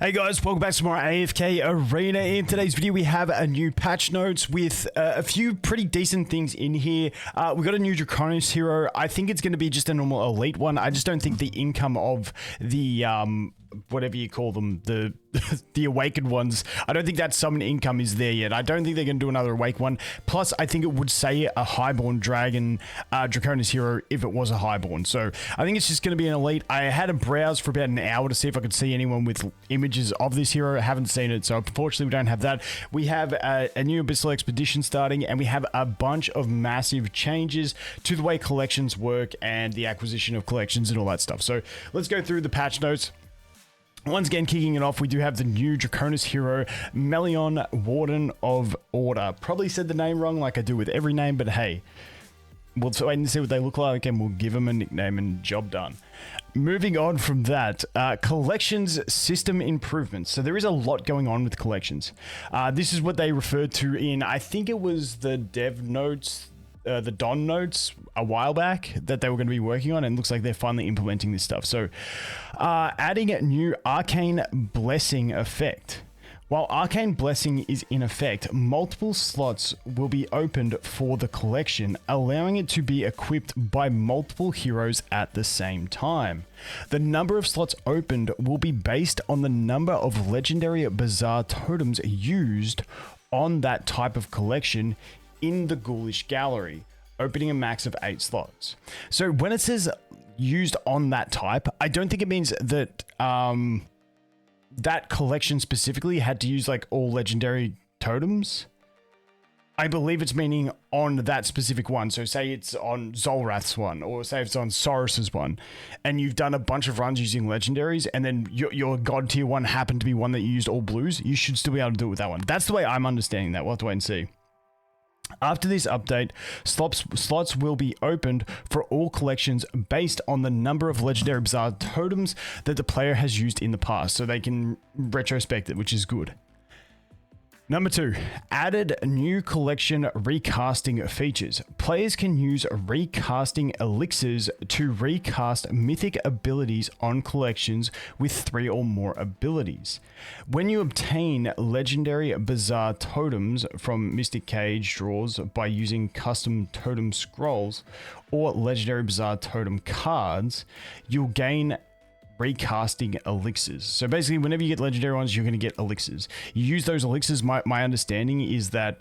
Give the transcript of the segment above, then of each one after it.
Hey guys, welcome back to more AFK Arena. In today's video, we have a new patch notes with a few pretty decent things in here. We got a new DRACONIS hero. I think it's going to be just a normal elite one. I just don't think the income of the whatever you call them, the the awakened ones, I don't think that summon income is there yet. I don't think they're going to do another awake one. Plus, I think it would say a highborn dragon DRACONIS hero if it was a highborn. So I think it's just going to be an elite. I had a browse for about an hour to see if I could see anyone with images of this hero. I haven't seen it, so unfortunately we don't have that. We have a new Abyssal Expedition starting, and we have a bunch of massive changes to the way collections work and the acquisition of collections and all that stuff. So let's go through the patch notes. Once again, kicking it off, we do have the new DRACONIS hero, Melion, Warden of Order. Probably said the name wrong like I do with every name, but hey, we'll wait and see what they look like and we'll give them a nickname and job done. Moving on from that, collections system improvements. So there is a lot going on with collections. This is what they referred to in, I think it was the dev notes, the Don notes a while back that they were going to be working on, and looks like they're finally implementing this stuff. So adding a new Arcane Blessing effect. While Arcane Blessing is in effect, multiple slots will be opened for the collection, allowing it to be equipped by multiple heroes at the same time. The number of slots opened will be based on the number of legendary Bazaar totems used on that type of collection in the Ghoulish Gallery, opening a max of 8 slots. So when it says used on that type, I don't think it means that that collection specifically had to use like all legendary totems. I believe it's meaning on that specific one. So say it's on Zolrath's one, or say it's on Saurus's one, and you've done a bunch of runs using legendaries, and then your god tier one happened to be one that you used all blues, you should still be able to do it with that one. That's the way I'm understanding that. We'll have to wait and see. After this update, slots will be opened for all collections based on the number of legendary Bazaar totems that the player has used in the past, so they can retrospect it, which is good. Number 2, added new collection recasting features. Players can use recasting elixirs to recast mythic abilities on collections with 3 or more abilities. When you obtain legendary Bazaar totems from Mystic Cage draws by using custom totem scrolls or legendary Bazaar totem cards, you'll gain recasting elixirs. So basically, whenever you get legendary ones, you're going to get elixirs. You use those elixirs. My understanding is that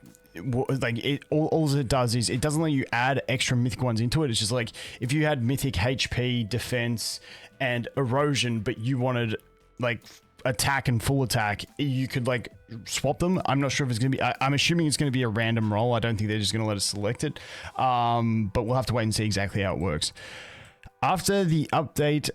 all it does is it doesn't let you add extra mythic ones into it. It's just like if you had mythic HP, defense, and erosion, but you wanted like attack and full attack, you could like swap them. I'm not sure if it's going to be, I'm assuming it's going to be a random roll. I don't think they're just going to let us select it. But we'll have to wait and see exactly how it works. After the update,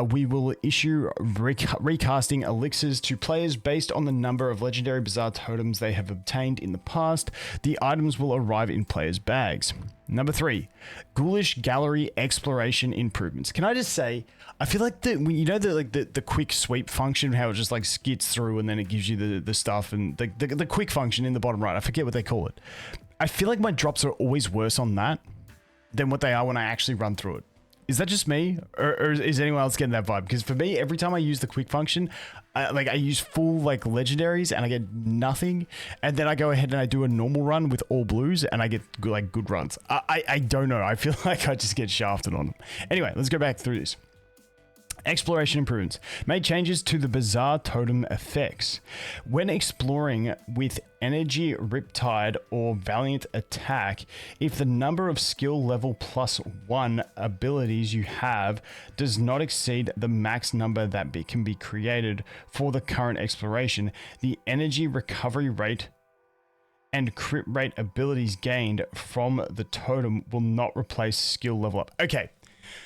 we will issue recasting elixirs to players based on the number of legendary Bazaar totems they have obtained in the past. The items will arrive in players' bags. Number 3, Ghoulish Gallery exploration improvements. Can I just say, I feel like the quick sweep function, how it just like skids through and then it gives you the stuff, and the quick function in the bottom right, I forget what they call it. I feel like my drops are always worse on that than what they are when I actually run through it. Is that just me, or is anyone else getting that vibe? Because for me, every time I use the quick function, I use full like legendaries and I get nothing, and then I go ahead and I do a normal run with all blues and I get good runs. I don't know. I feel like I just get shafted on them. Anyway, let's go back through this. Exploration improvements. Made changes to the Bazaar totem effects. When exploring with Energy Riptide or Valiant Attack, if the number of skill level +1 abilities you have does not exceed the max number that can be created for the current exploration, the energy recovery rate and crit rate abilities gained from the totem will not replace skill level up. Okay.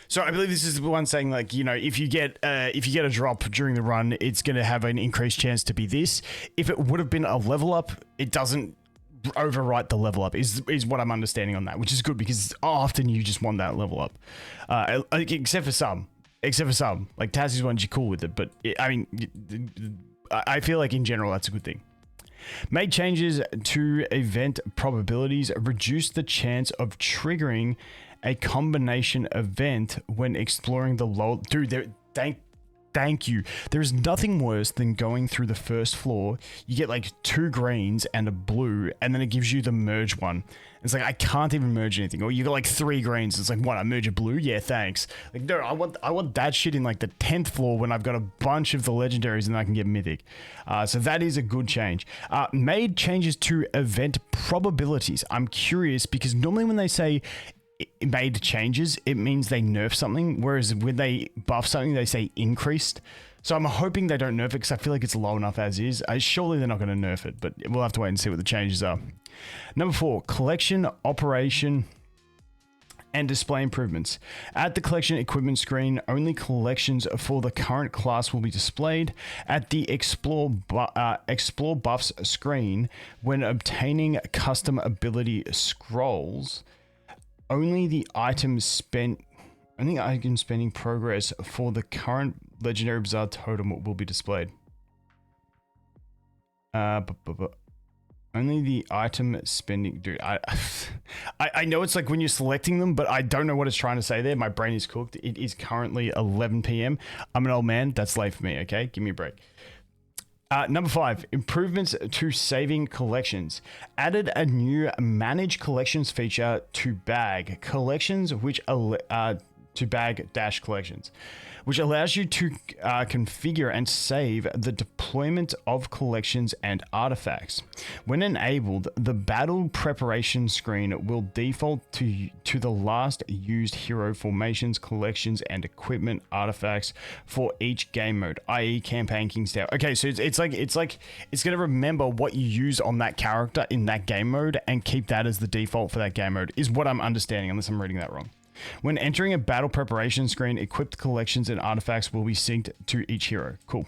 So I believe this is the one saying, like, you know, if you get a drop during the run, it's going to have an increased chance to be this. If it would have been a level up, it doesn't overwrite the level up, is what I'm understanding on that, which is good because often you just want that level up. Except for some. Like Tassie's ones, you're cool with it, but I feel like in general that's a good thing. Made changes to event probabilities, reduced the chance of triggering a combination event when exploring the low. Dude, thank Thank you. There is nothing worse than going through the first floor. You get like 2 greens and a blue, and then it gives you the merge one. It's like, I can't even merge anything. Or you got like 3 greens. It's like, what, I merge a blue? Yeah, thanks. Like, no, I want that shit in like the 10th floor when I've got a bunch of the legendaries and I can get mythic. So that is a good change. Made changes to event probabilities. I'm curious because normally when they say it made changes, it means they nerf something, whereas when they buff something, they say increased. So I'm hoping they don't nerf it because I feel like it's low enough as is. Surely they're not going to nerf it, but we'll have to wait and see what the changes are. Number 4, collection, operation, and display improvements. At the collection equipment screen, only collections for the current class will be displayed. At the explore buffs screen, when obtaining custom ability scrolls, only the item spending progress for the current legendary bizarre totem will be displayed. Only the item spending, dude. I know it's like when you're selecting them, but I don't know what it's trying to say there. My brain is cooked. It is currently 11 p.m. I'm an old man. That's late for me. Okay, give me a break. Number 5, improvements to saving collections. Added a new manage collections feature to bag collections, to bag dash collections, which allows you to configure and save the deployment of collections and artifacts. When enabled, the battle preparation screen will default to the last used hero formations, collections, and equipment artifacts for each game mode, i.e. campaign, King's Tower. Okay, so it's going to remember what you use on that character in that game mode and keep that as the default for that game mode, is what I'm understanding, unless I'm reading that wrong. When entering a battle preparation screen, equipped collections and artifacts will be synced to each hero. Cool.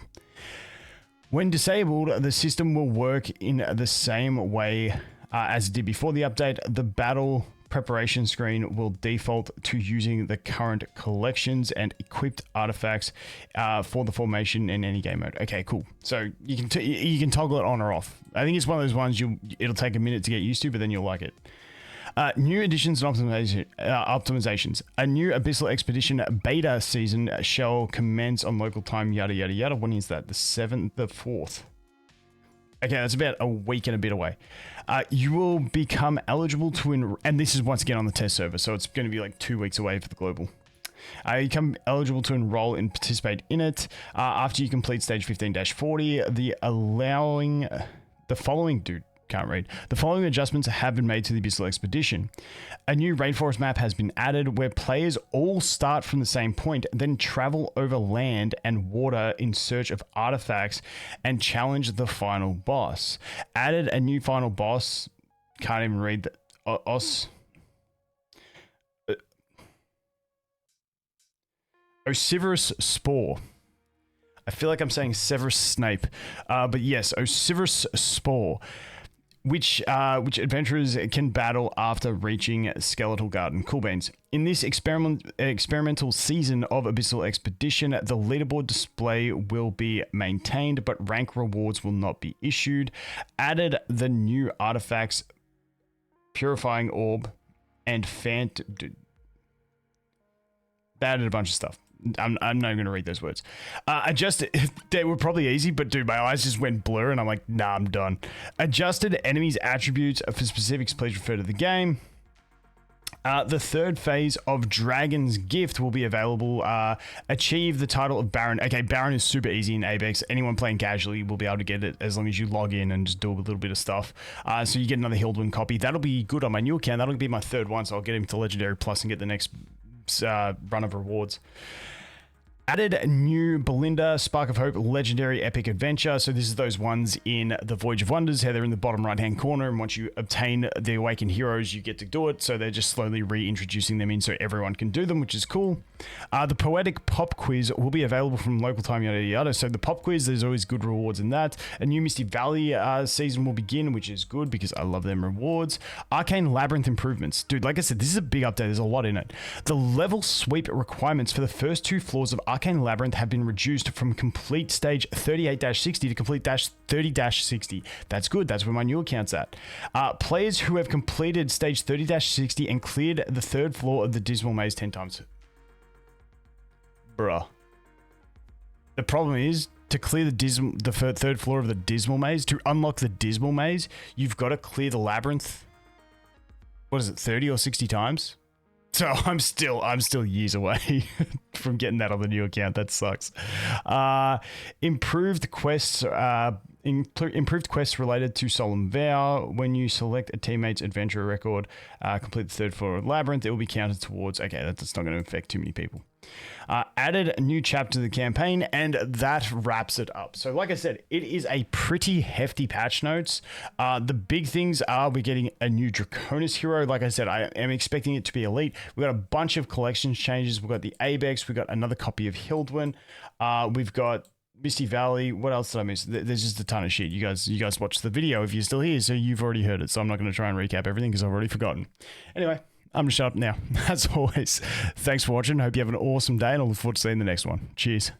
When disabled, the system will work in the same way as it did before the update. The battle preparation screen will default to using the current collections and equipped artifacts for the formation in any game mode. Okay, cool. So you can toggle it on or off. I think it's one of those ones it'll take a minute to get used to, but then you'll like it. New additions and optimizations. A new Abyssal Expedition beta season shall commence on local time, yada, yada, yada. When is that? The 4th. Okay, that's about a week and a bit away. You will become eligible to, and this is once again on the test server, so it's going to be like 2 weeks away for the global. You become eligible to enroll and participate in it after you complete stage 15-40. The following adjustments have been made to the Abyssal Expedition. A new rainforest map has been added where players all start from the same point, then travel over land and water in search of artifacts and challenge the final boss. Added a new final boss. Can't even read the Osiris Spore. I feel like I'm saying Severus Snape, but yes, Osiris Spore. Which adventurers can battle after reaching Skeletal Garden. Cool beans. In this experimental season of Abyssal Expedition, the leaderboard display will be maintained, but rank rewards will not be issued. Added the new artifacts, Purifying Orb, and They added a bunch of stuff. I'm not even going to read those words. They were probably easy, but dude, my eyes just went blur and I'm like, nah, I'm done. Adjusted enemies' attributes for specifics, please refer to the game. The third phase of Dragon's Gift will be available. Achieve the title of Baron. Okay, Baron is super easy in Apex. Anyone playing casually will be able to get it as long as you log in and just do a little bit of stuff. So you get another Hildwyn copy. That'll be good on my new account. That'll be my 3rd one, so I'll get him to Legendary Plus and get the next run of rewards. Added new Belinda Spark of Hope Legendary Epic Adventure. So this is those ones in the Voyage of Wonders, how they're in the bottom right hand corner, and once you obtain the Awakened Heroes, you get to do it. So they're just slowly reintroducing them in so everyone can do them, which is cool. The Poetic Pop Quiz will be available from local time, yada yada. So the Pop Quiz, there's always good rewards in that. A new Misty Valley season will begin, which is good because I love them rewards. Arcane Labyrinth improvements. Dude, like I said, this is a big update. There's a lot in it. The level sweep requirements for the first 2 floors of Arcane Labyrinth have been reduced from complete stage 38-60 to complete 30-60. That's good. That's where my new account's at. Players who have completed stage 30-60 and cleared the 3rd floor of the Dismal Maze 10 times. Bruh. The problem is, to clear the third floor of the Dismal Maze, to unlock the Dismal Maze, you've got to clear the Labyrinth. What is it, 30 or 60 times? So I'm still years away from getting that on the new account. That sucks. Improved quests related to Solemn Vow. When you select a teammate's adventure record, complete the third floor of Labyrinth, it will be counted towards. Okay, that's not going to affect too many people. Added a new chapter to the campaign, and that wraps it up. So like I said, it is a pretty hefty patch notes. The big things are we're getting a new Draconis hero. Like I said, I am expecting it to be elite. We've got a bunch of collections changes. We've got the Abex. We've got another copy of Hildwyn. We've got Misty Valley. What else did I miss? There's just a ton of shit. You guys watched the video if you're still here, so you've already heard it. So I'm not going to try and recap everything because I've already forgotten. Anyway, I'm going to shut up now. As always, thanks for watching. Hope you have an awesome day, and I look forward to seeing the next one. Cheers.